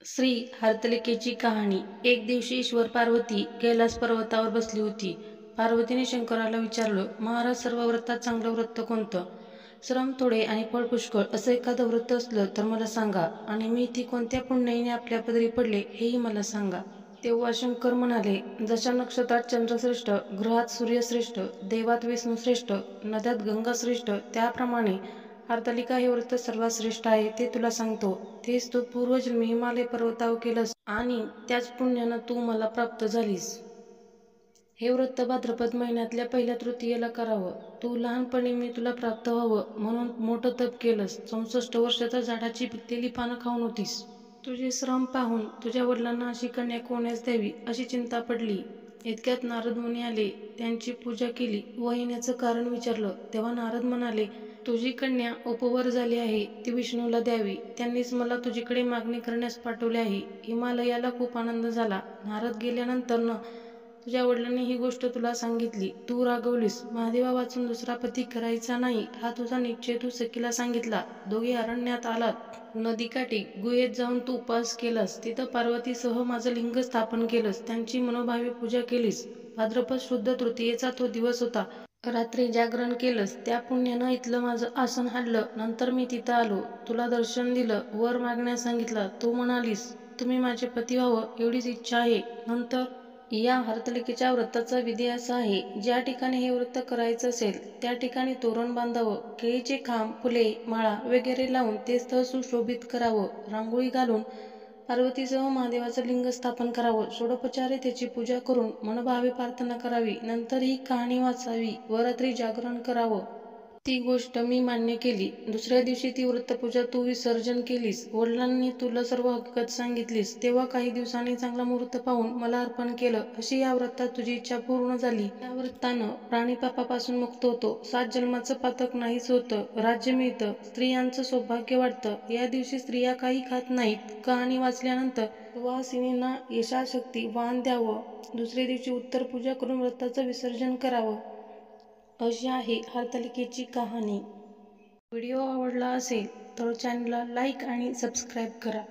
श्री हरतालिकेची कहाणी. एक दिवशी ईश्वर पार्वती कैलास पर्वतावर बसली होती. पार्वतीने शंकराला विचारलं, महाराज, सर्व व्रतात चांगलं व्रत कोणतं? श्रम थोडे आणि फळ पुष्कळ असं एखादं व्रत असलं तर मला सांगा, आणि मी ती कोणत्या पुण्याईने आपल्या पदरी पडले हेही मला सांगा. तेव्हा शंकर म्हणाले, जशा नक्षत्रात चंद्रश्रेष्ठ, ग्रहात सूर्यश्रेष्ठ, देवात विष्णुश्रेष्ठ, नद्यात गंगाश्रेष्ठ, त्याप्रमाणे हरतालिका हे व्रत सर्वात श्रेष्ठ आहे. ते तुला सांगतो. तेच तू पूर्वजन्मी हिमालय पर्वतावर केलंस आणि त्याच पुण्यानं तू मला प्राप्त झालीस. हे व्रत भाद्रपद महिन्यातल्या पहिल्या तृतीयेला करावं. तू लहानपणी मी तुला प्राप्त व्हावं म्हणून मोठं तप केलंस. 64 वर्षाच्या झाडाची पिकलेली पानं खाऊन होतीस. तुझे श्रम पाहून तुझ्या वडिलांना अशी कन्या कोण्यास द्यावी अशी चिंता पडली. इतक्यात नारद मुनी आले. त्यांची पूजा केली व येण्याचं कारण विचारलं. तेव्हा नारद म्हणाले, तुझी कन्या उपवर झाली आहे, ती विष्णूला द्यावी. त्यांनीच मला तुझीकडे मागणी करण्यास पाठवले आहे. हिमालयाला खूप आनंद झाला. नारद गेल्यानंतर तुझ्या वडिलांनी ही गोष्ट तुला सांगितली. तू रागवलीस. महादेवा वाचून दुसरा पती करायचा नाही हा तुझा निश्चय तू सखीला सांगितला. दोघे अरण्यात आलात. नदीकाठी गुहेत जाऊन तू उपास केलास. तिथं पार्वतीसह माझं लिंग स्थापन केलंस. त्यांची मनोभावे पूजा केलीस. भाद्रपद शुद्ध तृतीयेचा तो दिवस होता. रात्री जागरण केलंस. त्या पुण्यानं इथलं माझं आसन हाडलं. नंतर मी तिथं आलो. तुला दर्शन दिलं. वर मागण्यास सांगितलं. तू म्हणालीस, तुम्ही माझे पती व्हावं एवढीच इच्छा आहे. नंतर या हरतालिकेच्या व्रताचा विधी असा आहे, ज्या ठिकाणी हे व्रत करायचं असेल त्या ठिकाणी तोरण बांधावं. केळीचे खांब, फुले, माळा वगैरे लावून ते स्थळ सुशोभित करावं. रांगोळी घालून पार्वतीसह महादेवाचं लिंग स्थापन करावं. षोडोपचारे त्याची पूजा करून मनोभावे प्रार्थना करावी. नंतर ही कहाणी वाचावी व रात्री जागरण करावं. ती गोष्ट मी मान्य केली. दुसऱ्या दिवशी ती व्रतपूजा तू विसर्जन केलीस. वडिलांनी तुला सर्व हकीकत सांगितलीस. तेव्हा काही दिवसांनी चांगला मुहूर्त पाहून मला अर्पण केलं. अशी या व्रतात तुझी इच्छा पूर्ण झाली. या व्रतानं प्राणी पापापासून मुक्त होतो. 7 जन्माचं पातक नाहीच होतं. राज्य मिळतं. स्त्रियांचं सौभाग्य वाढतं. या दिवशी स्त्रिया काही खात नाहीत. कहाणी वाचल्यानंतर सुवासिनींना यथाशक्ती वाण द्यावं. दुसऱ्या दिवशी उत्तर पूजा करून व्रताचं विसर्जन करावं. अशी आहे हरतालिकेची कहाणी. व्हिडिओ आवडला असेल तर चॅनलला लाईक आणि सबस्क्राईब करा.